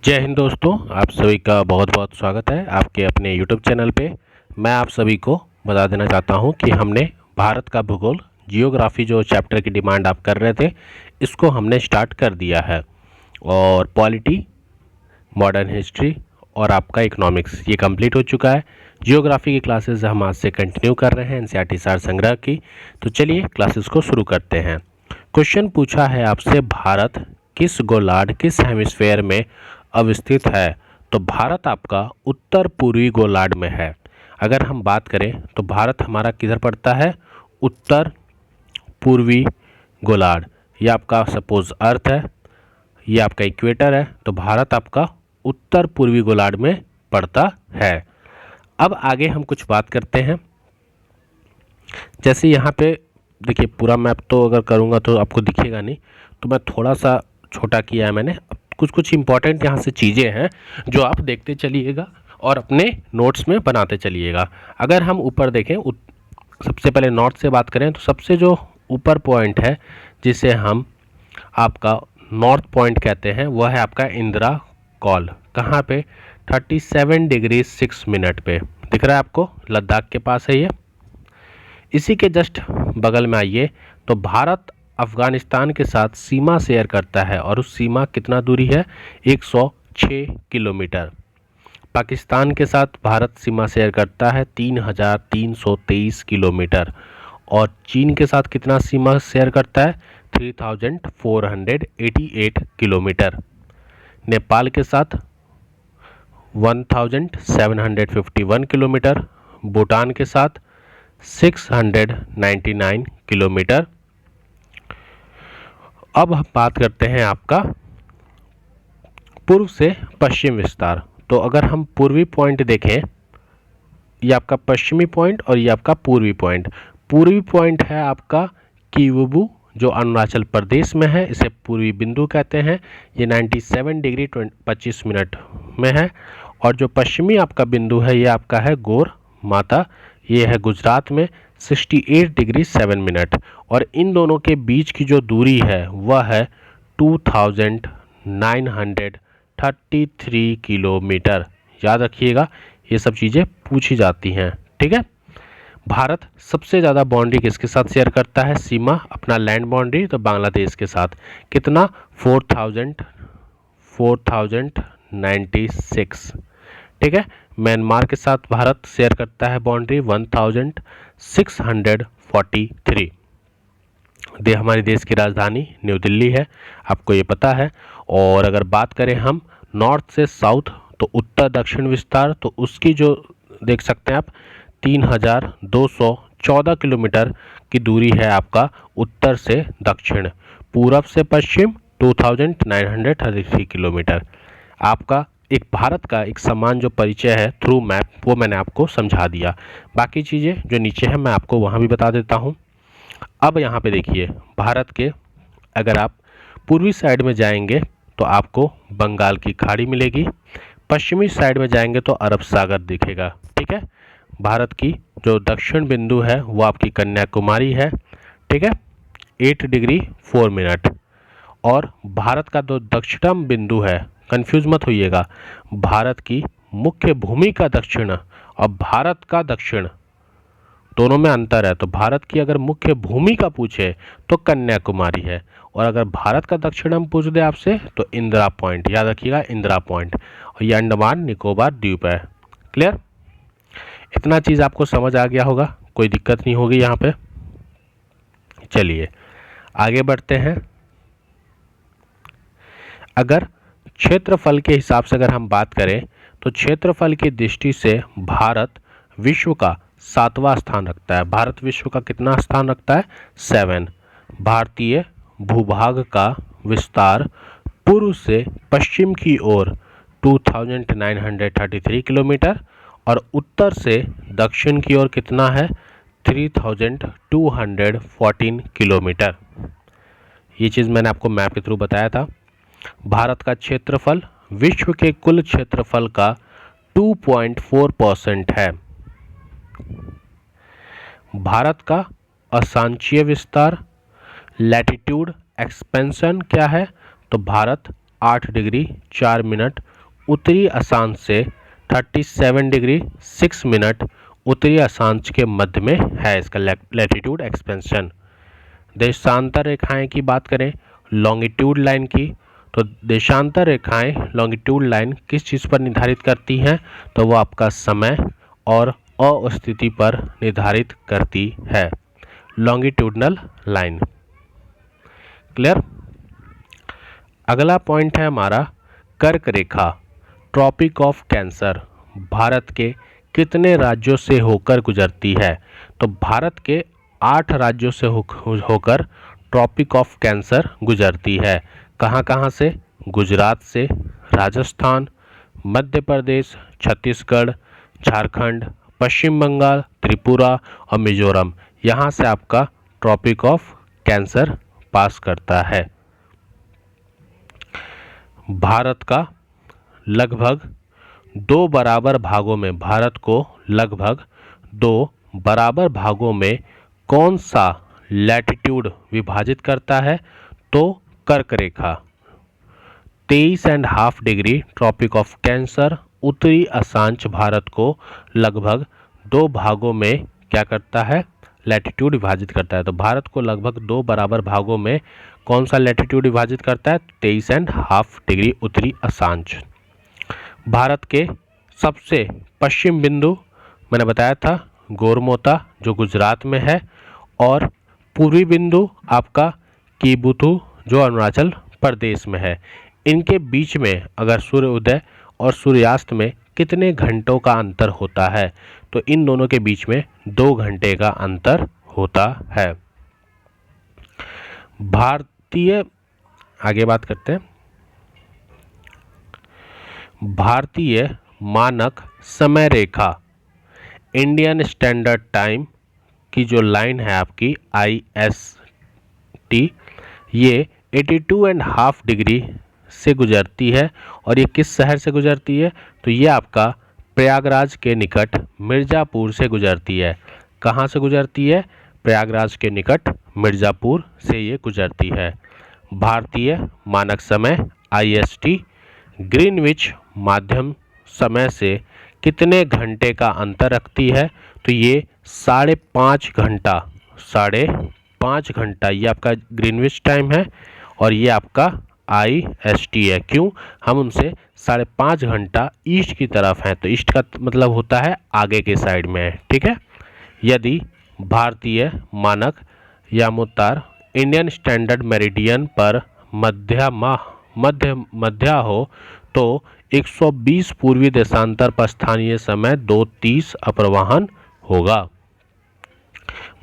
जय हिंद दोस्तों, आप सभी का बहुत बहुत स्वागत है आपके अपने YouTube चैनल पे। मैं आप सभी को बता देना चाहता हूं कि हमने भारत का भूगोल जियोग्राफी जो चैप्टर की डिमांड आप कर रहे थे, इसको हमने स्टार्ट कर दिया है। और पॉलिटी, मॉडर्न हिस्ट्री और आपका इकोनॉमिक्स ये कंप्लीट हो चुका है। जियोग्राफी की क्लासेस हम आज से कंटिन्यू कर रहे हैं एनसीईआरटी सार संग्रह की। तो चलिए क्लासेस को शुरू करते हैं। क्वेश्चन पूछा है आपसे, भारत किस गोलार्ध किस हेमिस्फेयर में अवस्थित है? तो भारत आपका उत्तर पूर्वी गोलार्ध में है। अगर हम बात करें तो भारत हमारा किधर पड़ता है? उत्तर पूर्वी गोलार्ध। ये आपका सपोज अर्थ है, ये आपका इक्वेटर है, तो भारत आपका उत्तर पूर्वी गोलार्ध में पड़ता है। अब आगे हम कुछ बात करते हैं। जैसे यहाँ पे देखिए, पूरा मैप तो अगर करूँगा तो आपको दिखेगा नहीं, तो मैं थोड़ा सा छोटा किया है मैंने। कुछ कुछ इंपॉर्टेंट यहाँ से चीज़ें हैं जो आप देखते चलिएगा और अपने नोट्स में बनाते चलिएगा। अगर हम ऊपर देखें, सबसे पहले नॉर्थ से बात करें तो सबसे जो ऊपर पॉइंट है जिसे हम आपका नॉर्थ पॉइंट कहते हैं, वह है आपका इंदिरा कॉल। कहाँ पे? 37 डिग्री 6 मिनट पे। दिख रहा है आपको? लद्दाख के पास है ये। इसी के जस्ट बगल में आइए तो भारत अफ़गानिस्तान के साथ सीमा शेयर करता है, और उस सीमा कितना दूरी है? 106 किलोमीटर। पाकिस्तान के साथ भारत सीमा शेयर करता है 3323 किलोमीटर। और चीन के साथ कितना सीमा शेयर करता है? 3488 किलोमीटर। नेपाल के साथ 1751 किलोमीटर। भूटान के साथ 699 किलोमीटर। अब हम बात करते हैं आपका पूर्व से पश्चिम विस्तार। तो अगर हम पूर्वी पॉइंट देखें, ये आपका पश्चिमी पॉइंट और ये आपका पूर्वी पॉइंट। पूर्वी पॉइंट है आपका किवुबु, जो अरुणाचल प्रदेश में है, इसे पूर्वी बिंदु कहते हैं। ये 97 डिग्री 25 मिनट में है। और जो पश्चिमी आपका बिंदु है, ये आपका है गोर माता, ये है गुजरात में, 68 डिग्री 7 मिनट। और इन दोनों के बीच की जो दूरी है वह है 2933 किलोमीटर। याद रखिएगा, ये सब चीज़ें पूछी जाती हैं, ठीक है। भारत सबसे ज़्यादा बाउंड्री किसके साथ शेयर करता है सीमा? अपना लैंड बाउंड्री तो बांग्लादेश के साथ। कितना? 4096। ठीक है। म्यांमार के साथ भारत शेयर करता है बाउंड्री 1643। हमारे देश की राजधानी न्यू दिल्ली है, आपको ये पता है। और अगर बात करें हम नॉर्थ से साउथ, तो उत्तर दक्षिण विस्तार, तो उसकी जो देख सकते हैं आप 3214 किलोमीटर की दूरी है आपका उत्तर से दक्षिण। पूरब से पश्चिम 2933 किलोमीटर। आपका एक भारत का एक समान जो परिचय है थ्रू मैप, वो मैंने आपको समझा दिया। बाकी चीज़ें जो नीचे हैं मैं आपको वहाँ भी बता देता हूँ। अब यहाँ पे देखिए, भारत के अगर आप पूर्वी साइड में जाएंगे तो आपको बंगाल की खाड़ी मिलेगी। पश्चिमी साइड में जाएंगे तो अरब सागर दिखेगा, ठीक है। भारत की जो दक्षिण बिंदु है वो आपकी कन्याकुमारी है, ठीक है, 8 डिग्री 4 मिनट। और भारत का जो दक्षिणतम बिंदु है, कंफ्यूज मत होइएगा, भारत की मुख्य भूमि का दक्षिण और भारत का दक्षिण दोनों में अंतर है। तो भारत की अगर मुख्य भूमि का पूछे तो कन्याकुमारी है, और अगर भारत का दक्षिणम पूछ दे आपसे तो इंदिरा पॉइंट, याद रखिएगा इंदिरा पॉइंट। और ये अंडमान निकोबार द्वीप है। क्लियर? इतना चीज़ आपको समझ आ गया होगा, कोई दिक्कत नहीं होगी यहाँ पे। चलिए आगे बढ़ते हैं। अगर क्षेत्रफल के हिसाब से अगर हम बात करें तो क्षेत्रफल की दृष्टि से भारत विश्व का 7वां स्थान रखता है। भारत विश्व का कितना स्थान रखता है? 7। भारतीय भूभाग का विस्तार पूर्व से पश्चिम की ओर 2933 किलोमीटर और उत्तर से दक्षिण की ओर कितना है? 3214 किलोमीटर। ये चीज़ मैंने आपको मैप के थ्रू बताया था। भारत का क्षेत्रफल विश्व के कुल क्षेत्रफल का 2.4% है। भारत का अक्षांशीय विस्तार, लैटिट्यूड एक्सपेंशन क्या है? तो भारत 8 डिग्री 4 मिनट उत्तरी अक्षांश से 37 डिग्री 6 मिनट उत्तरी अक्षांश के मध्य में है इसका लैटिट्यूड एक्सपेंशन। देशांतर रेखाएं की बात करें लॉन्गिट्यूड लाइन की, तो देशांतर रेखाएं लॉन्गिट्यूड लाइन किस चीज़ पर निर्धारित करती हैं, तो वो आपका समय और अस्थिति पर निर्धारित करती है, लॉन्गिट्यूडनल लाइन। क्लियर। अगला पॉइंट है हमारा कर्क रेखा, ट्रॉपिक ऑफ कैंसर भारत के कितने राज्यों से होकर गुजरती है, तो भारत के 8 राज्यों से होकर ट्रॉपिक ऑफ कैंसर गुजरती है। कहाँ कहाँ से? गुजरात से, राजस्थान, मध्य प्रदेश, छत्तीसगढ़, झारखंड, पश्चिम बंगाल, त्रिपुरा और मिजोरम, यहाँ से आपका ट्रॉपिक ऑफ कैंसर पास करता है। भारत का लगभग 2 बराबर भागों में, भारत को लगभग 2 बराबर भागों में कौन सा लैटिट्यूड विभाजित करता है, तो कर्क रेखा। 23.5 डिग्री ट्रॉपिक ऑफ कैंसर उत्तरी अक्षांश भारत को लगभग 2 भागों में क्या करता है, लैटिट्यूड विभाजित करता है। तो भारत को लगभग 2 बराबर भागों में कौन सा लैटिट्यूड विभाजित करता है, 23.5 डिग्री उत्तरी अक्षांश। भारत के सबसे पश्चिम बिंदु मैंने बताया था गोरमोता जो गुजरात में है, और पूर्वी बिंदु आपका कीबुथु जो अरुणाचल प्रदेश में है। इनके बीच में अगर सूर्योदय और सूर्यास्त में कितने घंटों का अंतर होता है, तो इन दोनों के बीच में 2 घंटे का अंतर होता है। भारतीय, आगे बात करते हैं, भारतीय मानक समय रेखा इंडियन स्टैंडर्ड टाइम की जो लाइन है आपकी IST, ये 82.5 डिग्री से गुजरती है। और ये किस शहर से गुजरती है, तो ये आपका प्रयागराज के निकट मिर्ज़ापुर से गुजरती है। कहाँ से गुजरती है, प्रयागराज के निकट मिर्ज़ापुर से ये गुजरती है। भारतीय मानक समय IST ग्रीनविच माध्यम समय से कितने घंटे का अंतर रखती है, तो ये 5.5 घंटा, 5.5 घंटा ये आपका ग्रीनविच टाइम है, और ये आपका IST है। क्यों, हम उनसे 5.5 घंटा ईस्ट की तरफ हैं, तो ईस्ट का मतलब होता है आगे के साइड में है, ठीक है। यदि भारतीय मानक यामोत्तर इंडियन स्टैंडर्ड मेरिडियन पर मध्या हो, तो 120 पूर्वी देशांतर पर स्थानीय समय 2:30 अपराह्न होगा।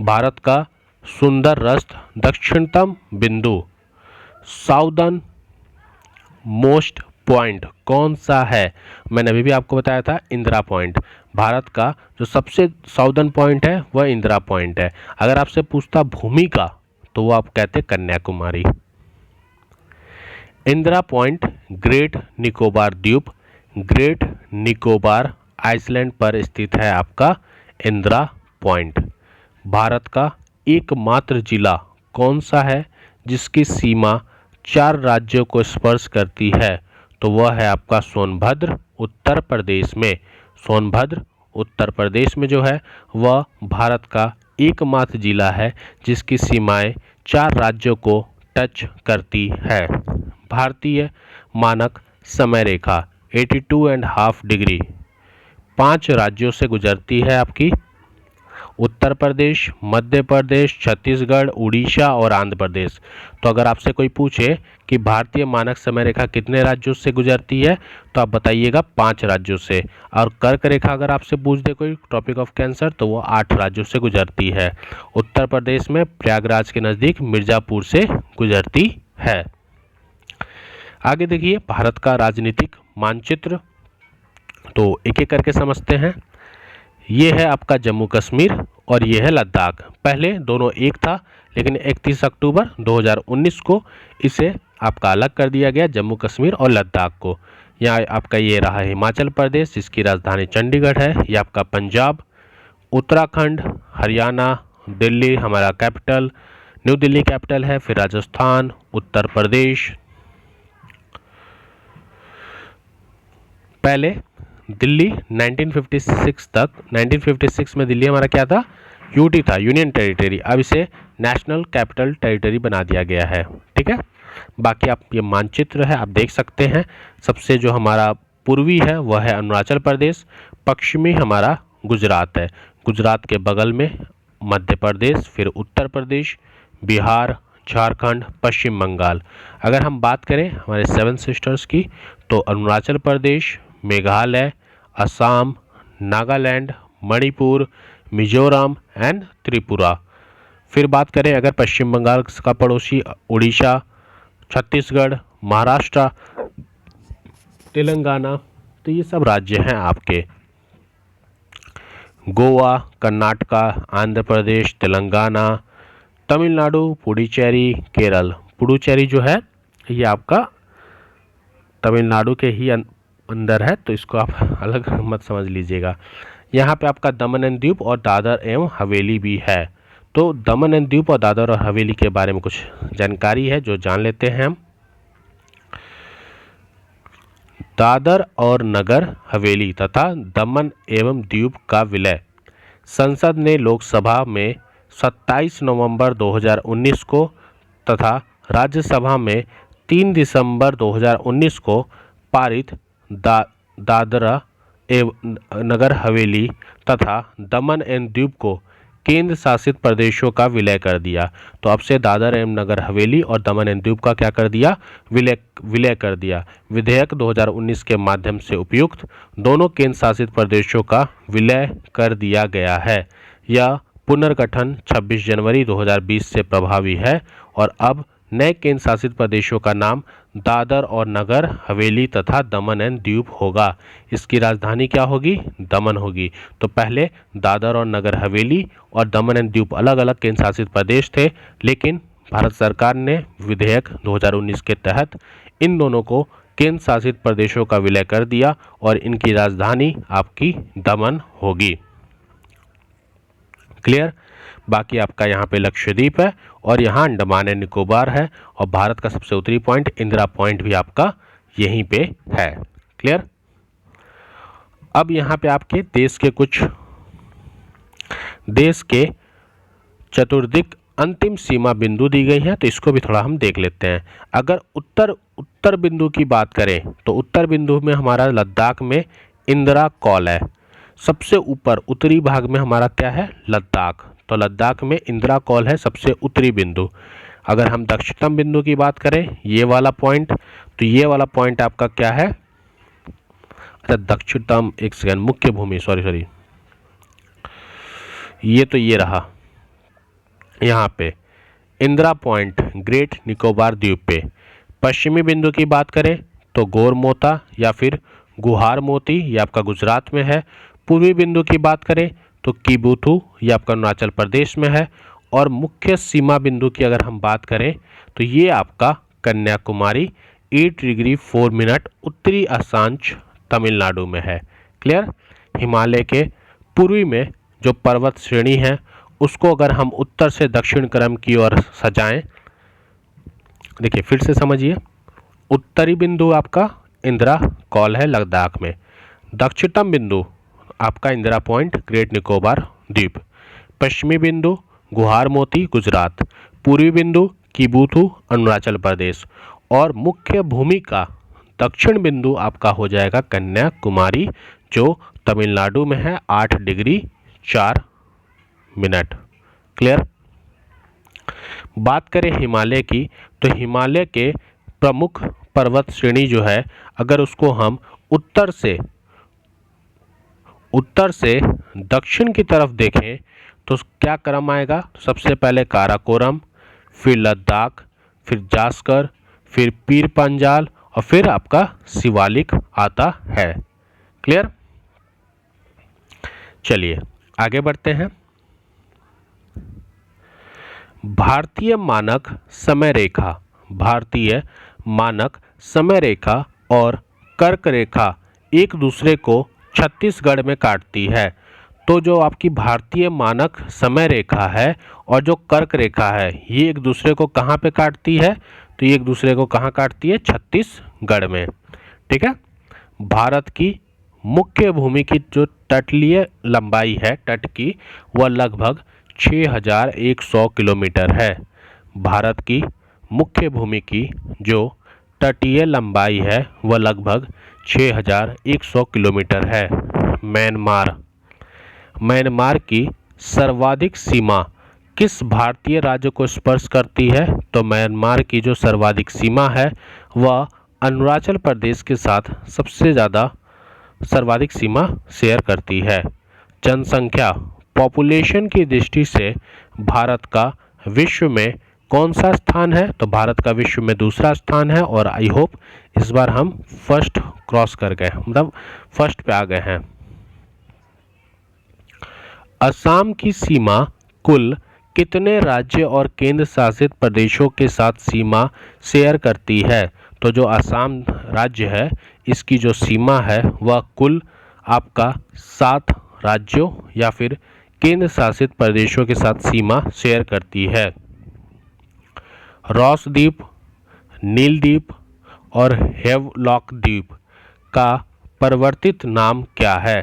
भारत का सुंदर रस्त दक्षिणतम बिंदु साउदर्न मोस्ट पॉइंट कौन सा है, मैंने अभी भी आपको बताया था इंदिरा पॉइंट। भारत का जो सबसे साउदर्न पॉइंट है वह इंदिरा पॉइंट है। अगर आपसे पूछता भूमि का, तो वो आप कहते कन्याकुमारी। इंदिरा पॉइंट ग्रेट निकोबार द्वीप, ग्रेट निकोबार आइसलैंड पर स्थित है आपका इंदिरा पॉइंट। भारत का एकमात्र जिला कौन सा है जिसकी सीमा 4 राज्यों को स्पर्श करती है, तो वह है आपका सोनभद्र उत्तर प्रदेश में। सोनभद्र उत्तर प्रदेश में जो है वह भारत का एकमात्र जिला है जिसकी सीमाएं 4 राज्यों को टच करती है। भारतीय मानक समय रेखा 82.5 डिग्री 5 राज्यों से गुजरती है आपकी, उत्तर प्रदेश, मध्य प्रदेश, छत्तीसगढ़, उड़ीसा और आंध्र प्रदेश। तो अगर आपसे कोई पूछे कि भारतीय मानक समय रेखा कितने राज्यों से गुजरती है, तो आप बताइएगा 5 राज्यों से। और कर्क रेखा अगर आपसे पूछ दे कोई ट्रॉपिक ऑफ कैंसर, तो वो 8 राज्यों से गुजरती है। उत्तर प्रदेश में प्रयागराज के नज़दीक मिर्ज़ापुर से गुजरती है। आगे देखिए भारत का राजनीतिक मानचित्र, तो एक एक करके समझते हैं। ये है आपका जम्मू कश्मीर और ये है लद्दाख। पहले दोनों एक था, लेकिन 31 अक्टूबर 2019 को इसे आपका अलग कर दिया गया, जम्मू कश्मीर और लद्दाख को। यहाँ आपका ये रहा हिमाचल प्रदेश जिसकी राजधानी चंडीगढ़ है, ये आपका पंजाब, उत्तराखंड, हरियाणा, दिल्ली हमारा कैपिटल, न्यू दिल्ली कैपिटल है, फिर राजस्थान, उत्तर प्रदेश, पहले दिल्ली 1956 तक, 1956 में दिल्ली हमारा क्या था, यूटी था, यूनियन टेरिटरी। अब इसे नेशनल कैपिटल टेरिटरी बना दिया गया है। ठीक है, बाकी आप ये मानचित्र है आप देख सकते हैं। सबसे जो हमारा पूर्वी है वह है अरुणाचल प्रदेश, पश्चिमी हमारा गुजरात है, गुजरात के बगल में मध्य प्रदेश, फिर उत्तर प्रदेश, बिहार, झारखंड, पश्चिम बंगाल। अगर हम बात करें हमारे 7 सिस्टर्स की, तो अरुणाचल प्रदेश, मेघालय, असम, नागालैंड, मणिपुर, मिजोरम एंड त्रिपुरा। फिर बात करें अगर पश्चिम बंगाल का पड़ोसी उड़ीसा, छत्तीसगढ़, महाराष्ट्र, तेलंगाना, तो ये सब राज्य हैं आपके। गोवा, कर्नाटका, आंध्र प्रदेश, तेलंगाना, तमिलनाडु, पुडुचेरी, केरल। पुडुचेरी जो है ये आपका तमिलनाडु के ही अंदर है, तो इसको आप अलग मत समझ लीजिएगा। यहाँ पे आपका दमन एंड दीव और दादर एवं हवेली भी है। तो दमन एंड दीव और दादर और हवेली के बारे में कुछ जानकारी है जो जान लेते हैं हम। दादर और नगर हवेली तथा दमन एवं दीव का विलय संसद ने लोकसभा में 27 नवंबर 2019 को तथा राज्यसभा में 3 दिसंबर 2019 को पारित। दादरा एवं नगर हवेली तथा दमन एवं दीव को केंद्र शासित प्रदेशों का विलय कर दिया। तो अब से दादर एवं नगर हवेली और दमन एवं दीव का क्या कर दिया, विलय कर दिया। विधेयक 2019 के माध्यम से उपयुक्त दोनों केंद्र शासित प्रदेशों का विलय कर दिया गया है। यह पुनर्गठन 26 जनवरी 2020 से प्रभावी है और अब नए केंद्र शासित प्रदेशों का नाम दादर और नगर हवेली तथा दमन एंड दीव होगा। इसकी राजधानी क्या होगी, दमन होगी। तो पहले दादर और नगर हवेली और दमन एंड दीव अलग अलग केंद्र शासित प्रदेश थे, लेकिन भारत सरकार ने विधेयक 2019 के तहत इन दोनों को केंद्र शासित प्रदेशों का विलय कर दिया और इनकी राजधानी आपकी दमन होगी। क्लियर। बाकी आपका यहाँ पे लक्षद्वीप है और यहाँ अंडमान एंड निकोबार है और भारत का सबसे उत्तरी पॉइंट इंदिरा पॉइंट भी आपका यहीं पे है। क्लियर। अब यहाँ पे आपके देश के चतुर्दिक अंतिम सीमा बिंदु दी गई हैं, तो इसको भी थोड़ा हम देख लेते हैं। अगर उत्तर बिंदु की बात करें तो उत्तर बिंदु में हमारा लद्दाख में इंदिरा कॉल है। सबसे ऊपर उत्तरी भाग में हमारा क्या है, लद्दाख। तो लद्दाख में इंदिरा कॉल है सबसे उत्तरी बिंदु। अगर हम दक्षिणतम बिंदु की बात करें, ये वाला पॉइंट, तो ये वाला पॉइंट आपका क्या है, अच्छा दक्षिणतम, एक सेकंड, मुख्य भूमि, सॉरी, ये तो ये रहा यहाँ पे इंदिरा पॉइंट ग्रेट निकोबार द्वीप पे। पश्चिमी बिंदु की बात करें तो गोरमोता या फिर गुहार मोती, ये आपका गुजरात में है। पूर्वी बिंदु की बात करें तो किबुथु, ये आपका अरुणाचल प्रदेश में है। और मुख्य सीमा बिंदु की अगर हम बात करें तो ये आपका कन्याकुमारी 8 डिग्री 4 मिनट उत्तरी अक्षांश तमिलनाडु में है। क्लियर। हिमालय के पूर्वी में जो पर्वत श्रेणी है उसको अगर हम उत्तर से दक्षिण क्रम की ओर सजाएं, देखिए फिर से समझिए, उत्तरी बिंदु आपका इंदिरा कॉल है लद्दाख में। दक्षिणतम बिंदु आपका इंदिरा पॉइंट ग्रेट निकोबार द्वीप। पश्चिमी बिंदु गुहार मोती गुजरात। पूर्वी बिंदु किबुथु अरुणाचल प्रदेश। और मुख्य भूमि का दक्षिण बिंदु आपका हो जाएगा कन्याकुमारी, जो तमिलनाडु में है 8 डिग्री 4 मिनट। क्लियर। बात करें हिमालय की तो हिमालय के प्रमुख पर्वत श्रेणी जो है, अगर उसको हम उत्तर से दक्षिण की तरफ देखें तो क्या क्रम आएगा, सबसे पहले काराकोरम, फिर लद्दाख, फिर जास्कर, फिर पीर पंजाल और फिर आपका शिवालिक आता है। क्लियर। चलिए आगे बढ़ते हैं। भारतीय मानक समय रेखा और कर्क रेखा एक दूसरे को छत्तीसगढ़ में काटती है। तो जो आपकी भारतीय मानक समय रेखा है और जो कर्क रेखा है, ये एक दूसरे को कहाँ पे काटती है, तो ये एक दूसरे को कहाँ काटती है, छत्तीसगढ़ में। ठीक है। भारत की मुख्य भूमि की जो तटीय लंबाई है तट की, वह लगभग 6100 किलोमीटर है। भारत की मुख्य भूमि की जो तटीय लंबाई है वह लगभग 6100 किलोमीटर है। म्यांमार की सर्वाधिक सीमा किस भारतीय राज्य को स्पर्श करती है? तो म्यांमार की जो सर्वाधिक सीमा है वह अरुणाचल प्रदेश के साथ सबसे ज़्यादा सर्वाधिक सीमा शेयर करती है। जनसंख्या पॉपुलेशन की दृष्टि से भारत का विश्व में कौन सा स्थान है? तो भारत का विश्व में दूसरा स्थान है और आई होप इस बार हम फर्स्ट क्रॉस कर गए, मतलब फर्स्ट पे आ गए हैं। असम की सीमा कुल कितने राज्य और केंद्र शासित प्रदेशों के साथ सीमा शेयर करती है? तो जो असम राज्य है इसकी जो सीमा है वह कुल आपका 7 राज्यों या फिर केंद्र शासित प्रदेशों के साथ सीमा शेयर करती है। रॉस द्वीप, नील द्वीप और हेवलॉक द्वीप का परिवर्तित नाम क्या है?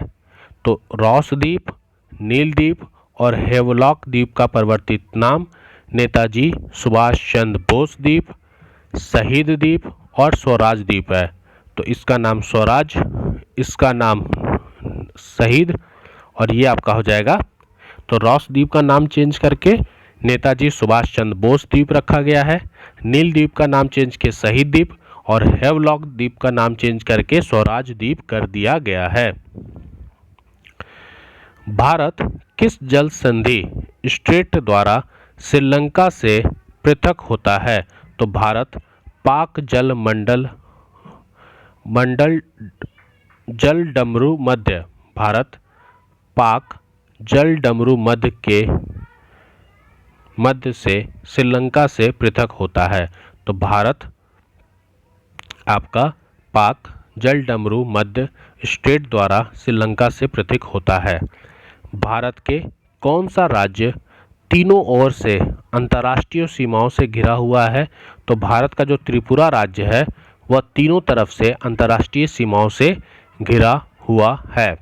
तो रॉस द्वीप, नील द्वीप और हेवलॉक द्वीप का परिवर्तित नाम नेताजी सुभाष चंद्र बोस द्वीप, शहीद द्वीप और स्वराज द्वीप है। तो इसका नाम स्वराज, इसका नाम शहीद और ये आपका हो जाएगा। तो रॉस द्वीप का नाम चेंज करके नेताजी सुभाष चंद्र बोस द्वीप रखा गया है। नील द्वीप का नाम चेंज के शहीद द्वीप और हेवलॉक द्वीप का नाम चेंज करके स्वराज द्वीप कर दिया गया है। भारत किस जल संधि स्ट्रेट द्वारा श्रीलंका से पृथक होता है? तो भारत पाक जल डमरू मध्य भारत पाक जल डमरू मध्य से श्रीलंका से पृथक होता है। तो भारत आपका पाक जल डमरू मध्य स्ट्रेट द्वारा श्रीलंका से पृथक होता है। भारत के कौन सा राज्य तीनों ओर से अंतर्राष्ट्रीय सीमाओं से घिरा हुआ है? तो भारत का जो त्रिपुरा राज्य है वह तीनों तरफ से अंतर्राष्ट्रीय सीमाओं से घिरा हुआ है।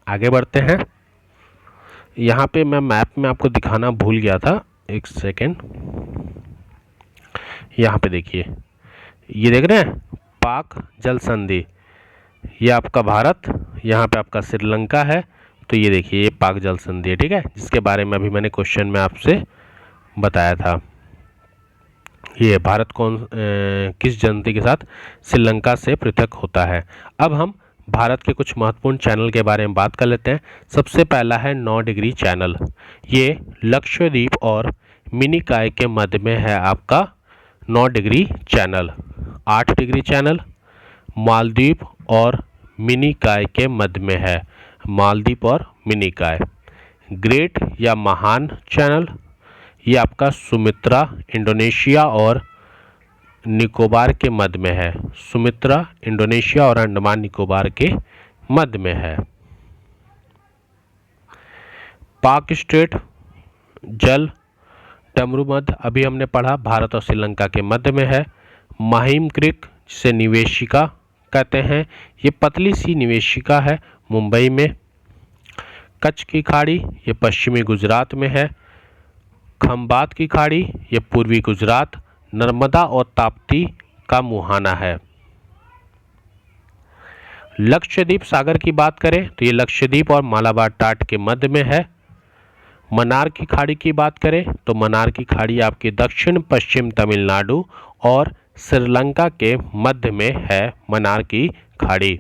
आगे बढ़ते हैं। यहाँ पे मैं मैप में आपको दिखाना भूल गया था, एक सेकेंड। यहाँ पे देखिए, ये देख रहे हैं पाक जल संधि, ये आपका भारत, यहाँ पे आपका श्रीलंका है। तो ये देखिए ये पाक जल संधि है, ठीक है, जिसके बारे में अभी मैंने क्वेश्चन में आपसे बताया था। ये भारत किस जनती के साथ श्रीलंका से पृथक होता है। अब हम भारत के कुछ महत्वपूर्ण चैनल के बारे में बात कर लेते हैं। सबसे पहला है 9 डिग्री चैनल। ये लक्षद्वीप और मिनिकॉय के मध्य में है आपका 9 degree channel. 8 degree channel Maldives और मिनिकॉय के मध्य में है, मालदीव और मिनिकॉय। ग्रेट या महान चैनल, ये आपका सुमित्रा इंडोनेशिया और निकोबार के मध्य में है, सुमित्रा इंडोनेशिया और अंडमान निकोबार के मध्य में है। पाक स्ट्रेट जल डमरू मध्य अभी हमने पढ़ा, भारत और श्रीलंका के मध्य में है। माहिम क्रीक जिसे निवेशिका कहते हैं, ये पतली सी निवेशिका है मुंबई में। कच्छ की खाड़ी ये पश्चिमी गुजरात में है। खंबात की खाड़ी ये पूर्वी गुजरात, नर्मदा और ताप्ती का मुहाना है। लक्षद्वीप सागर की बात करें तो ये लक्षद्वीप और मालाबार टाट के मध्य में है। मन्नार की खाड़ी की बात करें तो मन्नार की खाड़ी आपके दक्षिण पश्चिम तमिलनाडु और श्रीलंका के मध्य में है मन्नार की खाड़ी।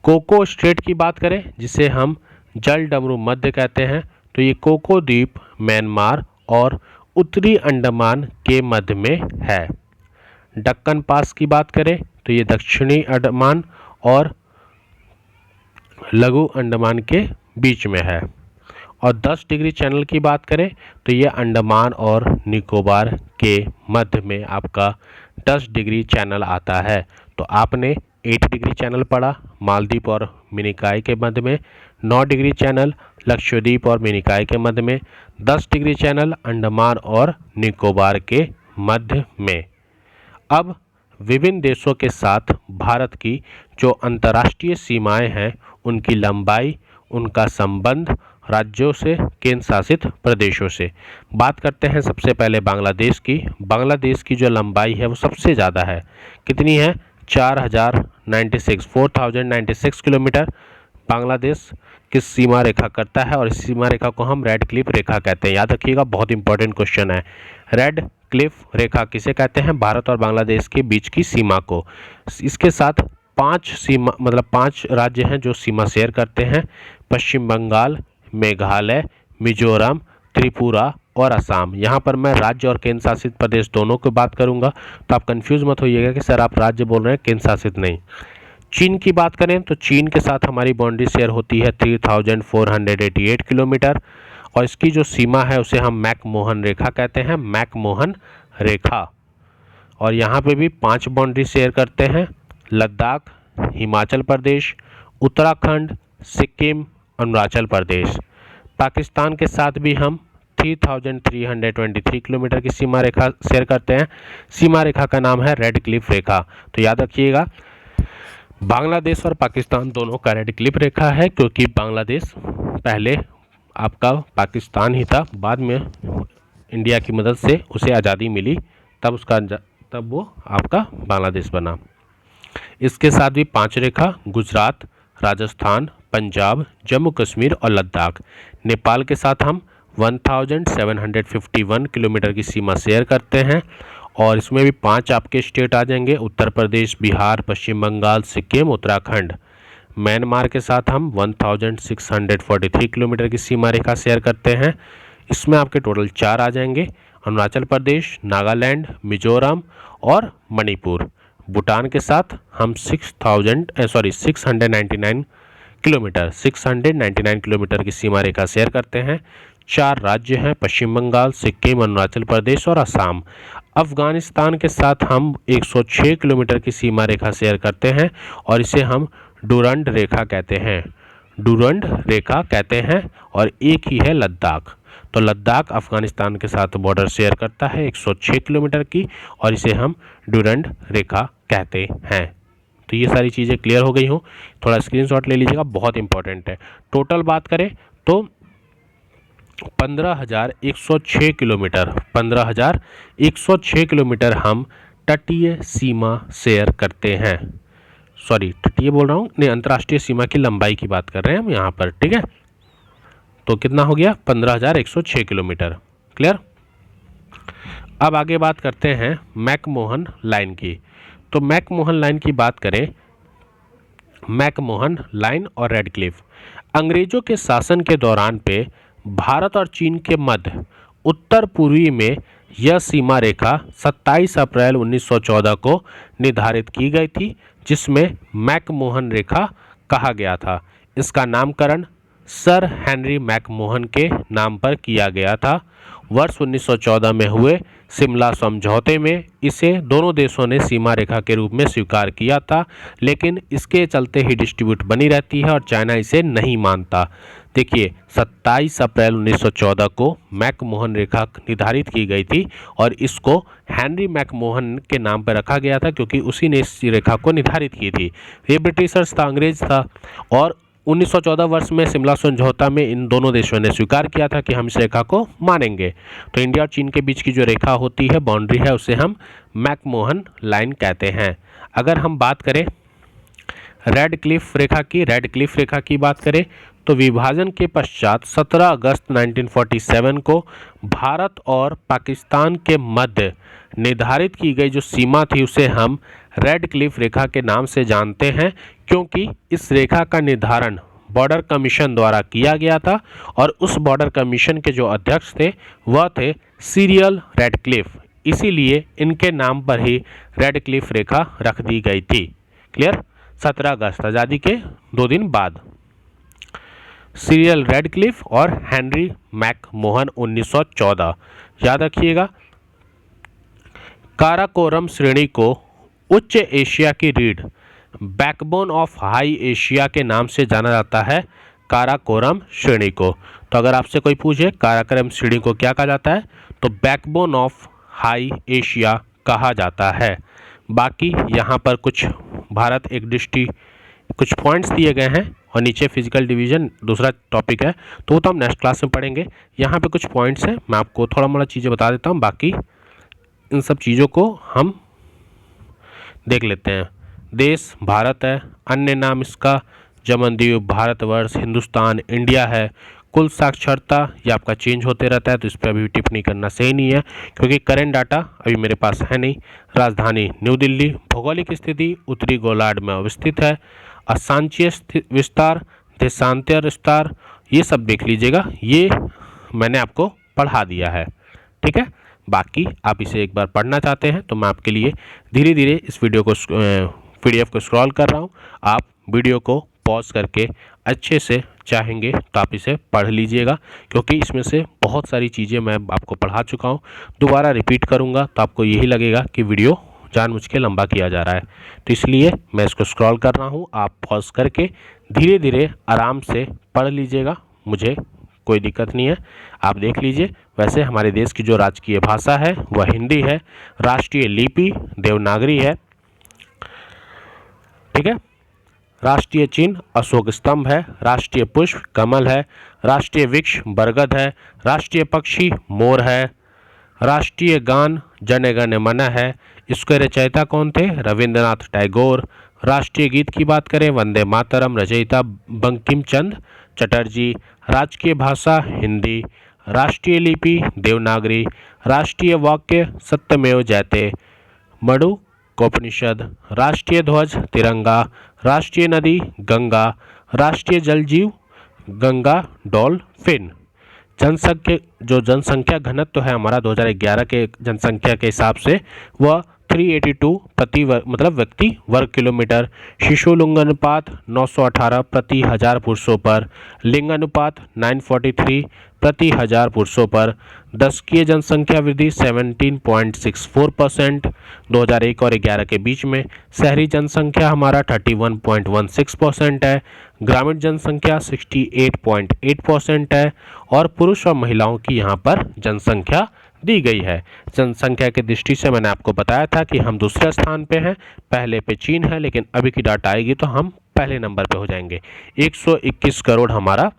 कोको स्ट्रेट की बात करें जिसे हम जल डमरू मध्य कहते हैं, तो ये कोको द्वीप म्यांमार और उत्तरी अंडमान के मध्य में है। दक्कन पास की बात करें तो ये दक्षिणी अंडमान और लघु अंडमान के बीच में है। और 10 डिग्री चैनल की बात करें तो ये अंडमान और निकोबार के मध्य में आपका 10 डिग्री चैनल आता है। तो आपने 8 डिग्री चैनल पढ़ा मालदीव और मिनिकॉय के मध्य में, 9 डिग्री चैनल लक्षद्वीप और मिनिकॉय के मध्य में, 10 डिग्री चैनल अंडमान और निकोबार के मध्य में। अब विभिन्न देशों के साथ भारत की जो अंतर्राष्ट्रीय सीमाएं हैं उनकी लंबाई, उनका संबंध राज्यों से, केंद्र शासित प्रदेशों से। बात करते हैं सबसे पहले बांग्लादेश की। बांग्लादेश की जो लंबाई है वो सबसे ज़्यादा है, कितनी है? 4096 किलोमीटर बांग्लादेश किस सीमा रेखा करता है, और इस सीमा रेखा को हम रेड क्लिफ रेखा कहते हैं। याद रखिएगा, बहुत इंपॉर्टेंट क्वेश्चन है। रेड क्लिफ रेखा किसे कहते हैं? भारत और बांग्लादेश के बीच की सीमा को। इसके साथ 5 राज्य हैं जो सीमा शेयर करते हैं: पश्चिम बंगाल, मेघालय, मिजोरम, त्रिपुरा और असम। यहाँ पर मैं राज्य और केंद्र शासित प्रदेश दोनों की बात करूँगा, तो आप कंफ्यूज मत होइएगा कि सर आप राज्य बोल रहे हैं, केंद्र शासित नहीं। चीन की बात करें तो चीन के साथ हमारी बाउंड्री शेयर होती है 3488 किलोमीटर, और इसकी जो सीमा है उसे हम मैकमोहन रेखा कहते हैं, मैकमोहन रेखा। और यहाँ पे भी 5 बाउंड्री शेयर करते हैं: लद्दाख, हिमाचल प्रदेश, उत्तराखंड, सिक्किम, अरुणाचल प्रदेश। पाकिस्तान के साथ भी हम 3323 किलोमीटर की सीमा रेखा शेयर करते हैं। सीमा रेखा का नाम है रेड क्लिफ रेखा। तो याद रखिएगा, बांग्लादेश और पाकिस्तान दोनों का रेड क्लिफ रेखा है, क्योंकि बांग्लादेश पहले आपका पाकिस्तान ही था, बाद में इंडिया की मदद से उसे आज़ादी मिली, तब वो आपका बांग्लादेश बना। इसके साथ भी 5 रेखा: गुजरात, राजस्थान, पंजाब, जम्मू कश्मीर और लद्दाख। नेपाल के साथ हम 1751 किलोमीटर की सीमा शेयर करते हैं, और इसमें भी 5 आपके स्टेट आ जाएंगे: उत्तर प्रदेश, बिहार, पश्चिम बंगाल, सिक्किम, उत्तराखंड। म्यांमार के साथ हम 1643 किलोमीटर की सीमा रेखा शेयर करते हैं, इसमें आपके टोटल 4 आ जाएंगे: अरुणाचल प्रदेश, नागालैंड, मिजोरम और मणिपुर। भूटान के साथ हम 699 किलोमीटर की सीमा रेखा शेयर करते हैं। 4 राज्य हैं: पश्चिम बंगाल, सिक्किम, अरुणाचल प्रदेश और असम। अफगानिस्तान के साथ हम 106 किलोमीटर की सीमा रेखा शेयर करते हैं, और इसे हम डूरंड रेखा कहते हैं, डूरंड रेखा कहते हैं। और एक ही है लद्दाख। तो लद्दाख अफगानिस्तान के साथ बॉर्डर शेयर करता है 106 किलोमीटर की, और इसे हम डूरंड रेखा कहते हैं। तो ये सारी चीज़ें क्लियर हो गई हों, थोड़ा स्क्रीनशॉट ले लीजिएगा, बहुत इंपॉर्टेंट है। टोटल बात करें तो 15,106 किलोमीटर, 15,106 किलोमीटर हम तटीय सीमा शेयर करते हैं। सॉरी, तटीय बोल रहा हूँ, नहीं, अंतर्राष्ट्रीय सीमा की लंबाई की बात कर रहे हैं हम यहाँ पर, ठीक है। तो कितना हो गया? 15,106 किलोमीटर। क्लियर। अब आगे बात करते हैं मैकमोहन लाइन की। तो मैकमोहन लाइन की बात करें, मैकमोहन लाइन और रेड क्लिफ अंग्रेजों के शासन के दौरान पे भारत और चीन के मध्य उत्तर पूर्वी में यह सीमा रेखा 27 अप्रैल 1914 को निर्धारित की गई थी, जिसमें मैकमोहन रेखा कहा गया था। इसका नामकरण सर हेनरी मैकमोहन के नाम पर किया गया था। वर्ष 1914 में हुए शिमला समझौते में इसे दोनों देशों ने सीमा रेखा के रूप में स्वीकार किया था, लेकिन इसके चलते ही डिस्प्यूट बनी रहती है और चाइना इसे नहीं मानता। देखिए, 27 अप्रैल 1914 को मैकमोहन रेखा निर्धारित की गई थी, और इसको हेनरी मैकमोहन के नाम पर रखा गया था, क्योंकि उसी ने इस रेखा को निर्धारित की थी। ये ब्रिटिशर्स था, अंग्रेज था, और 1914 वर्ष में शिमला समझौता में इन दोनों देशों ने स्वीकार किया था कि हम इस रेखा को मानेंगे। तो इंडिया और चीन के बीच की जो रेखा होती है, बाउंड्री है, उसे हम मैकमोहन लाइन कहते हैं। अगर हम बात करें रेड क्लिफ रेखा की बात करें तो विभाजन के पश्चात 17 अगस्त 1947 को भारत और पाकिस्तान के मध्य निर्धारित की गई जो सीमा थी उसे हम रेड क्लिफ रेखा के नाम से जानते हैं, क्योंकि इस रेखा का निर्धारण बॉर्डर कमीशन द्वारा किया गया था, और उस बॉर्डर कमीशन के जो अध्यक्ष थे वह थे सीरियल रेडक्लिफ। इसीलिए इनके नाम पर ही रेड क्लिफ रेखा रख दी गई थी। क्लियर। 17 अगस्त आज़ादी के 2 दिन बाद सीरियल रेडक्लिफ और हेनरी मैकमोहन 1914। याद रखिएगा, काराकोरम श्रेणी को उच्च एशिया की रीढ़, बैकबोन ऑफ हाई एशिया के नाम से जाना जाता है। काराकोरम श्रेणी को, तो अगर आपसे कोई पूछे काराकोरम श्रेणी को क्या कहा जाता है, तो बैकबोन ऑफ हाई एशिया कहा जाता है। बाकी यहाँ पर कुछ भारत एक डिस्ट्रिक्ट कुछ पॉइंट्स दिए गए हैं और नीचे फिजिकल डिवीज़न दूसरा टॉपिक है, तो वो तो हम नेक्स्ट क्लास में पढ़ेंगे। यहाँ पे कुछ पॉइंट्स हैं, मैं आपको थोड़ा मोड़ा चीज़ें बता देता हूँ, बाकी इन सब चीज़ों को हम देख लेते हैं। देश भारत है, अन्य नाम इसका जमनद्वीप, भारतवर्ष, हिंदुस्तान, इंडिया है। कुल साक्षरता ये आपका चेंज होते रहता है, तो इस पर अभी टिप्पणी करना सही नहीं है क्योंकि करेंट डाटा अभी मेरे पास है नहीं। राजधानी न्यू दिल्ली। भौगोलिक स्थिति उत्तरी गोलार्ध में अवस्थित है। अक्षांशीय विस्तार, देशांतर विस्तार, ये सब देख लीजिएगा, ये मैंने आपको पढ़ा दिया है, ठीक है। बाकी आप इसे एक बार पढ़ना चाहते हैं तो मैं आपके लिए धीरे धीरे इस वीडियो को PDF को स्क्रॉल कर रहा हूँ। आप वीडियो को पॉज करके अच्छे से चाहेंगे तो आप इसे पढ़ लीजिएगा क्योंकि इसमें से बहुत सारी चीज़ें मैं आपको पढ़ा चुका हूँ। दोबारा रिपीट करूँगा तो आपको यही लगेगा कि वीडियो जानबूझ के लंबा किया जा रहा है, तो इसलिए मैं इसको स्क्रॉल कर रहा हूँ। आप पॉज करके धीरे धीरे आराम से पढ़ लीजिएगा, मुझे कोई दिक्कत नहीं है, आप देख लीजिए। वैसे हमारे देश की जो राजकीय भाषा है वह हिंदी है। राष्ट्रीय लिपि देवनागरी है, ठीक है। राष्ट्रीय चिन्ह अशोक स्तंभ है। राष्ट्रीय पुष्प कमल है। राष्ट्रीय वृक्ष बरगद है। राष्ट्रीय पक्षी मोर है। राष्ट्रीय गान जन गण मन है। इसके रचयिता कौन थे? रविंद्रनाथ टैगोर। राष्ट्रीय गीत की बात करें, वंदे मातरम, रचयिता बंकिम चंद्र चटर्जी। राजकीय भाषा हिंदी। राष्ट्रीय लिपि देवनागरी। राष्ट्रीय वाक्य सत्यमेव जयते, मनु उपनिषद। राष्ट्रीय ध्वज तिरंगा। राष्ट्रीय नदी गंगा। राष्ट्रीय जलजीव गंगा डॉल्फिन। जनसंख्या घनत्व है हमारा 2011 के जनसंख्या के हिसाब से वह 382 प्रति मतलब व्यक्ति वर्ग किलोमीटर। शिशु लिंग अनुपात 918 प्रति हजार पुरुषों पर। लिंग अनुपात 943 प्रति हजार पुरुषों पर। दशकीय जनसंख्या वृद्धि 17.64% 2001 और 11 के बीच में। शहरी जनसंख्या हमारा 31.16% है। ग्रामीण जनसंख्या 68.8% है और पुरुष और महिलाओं की यहाँ पर जनसंख्या दी गई है। जनसंख्या की दृष्टि से मैंने आपको बताया था कि हम दूसरे स्थान पे हैं, पहले पे चीन है, लेकिन अभी की डाटा आएगी तो हम पहले नंबर पे हो जाएंगे। 121 करोड़ हमारा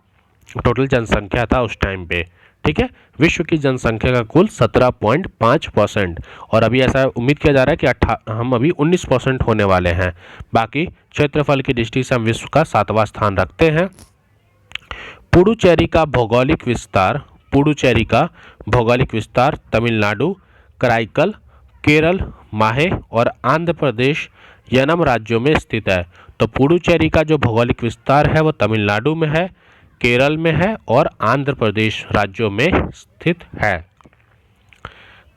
टोटल जनसंख्या था उस टाइम पे, ठीक है। विश्व की जनसंख्या का कुल 17.5% और अभी ऐसा उम्मीद किया जा रहा है कि हम अभी 19% होने वाले हैं। बाकी क्षेत्रफल की दृष्टि से हम विश्व का 7वां स्थान रखते हैं। पुडुचेरी का भौगोलिक विस्तार, पुडुचेरी का भौगोलिक विस्तार तमिलनाडु, कराईकल, केरल, माहे और आंध्र प्रदेश यनम राज्यों में स्थित है। तो पुडुचेरी का जो भौगोलिक विस्तार है वो तमिलनाडु में है, केरल में है और आंध्र प्रदेश राज्यों में स्थित है।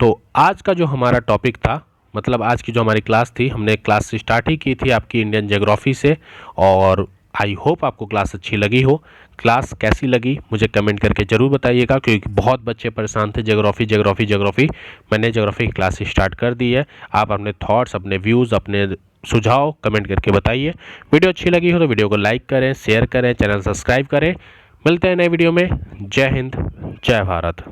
तो आज का जो हमारा टॉपिक था, मतलब आज की जो हमारी क्लास थी, हमने क्लास स्टार्ट ही की थी आपकी इंडियन ज्योग्राफी से और आई होप आपको क्लास अच्छी लगी हो। क्लास कैसी लगी मुझे कमेंट करके ज़रूर बताइएगा क्योंकि बहुत बच्चे परेशान थे ज्योग्राफी। मैंने ज्योग्राफी की क्लास स्टार्ट कर दी है। आप अपने थॉट्स, अपने व्यूज़, अपने सुझाव कमेंट करके बताइए। वीडियो अच्छी लगी हो तो वीडियो को लाइक करें, शेयर करें, चैनल सब्सक्राइब करें। मिलते हैं नए वीडियो में। जय हिंद, जय भारत।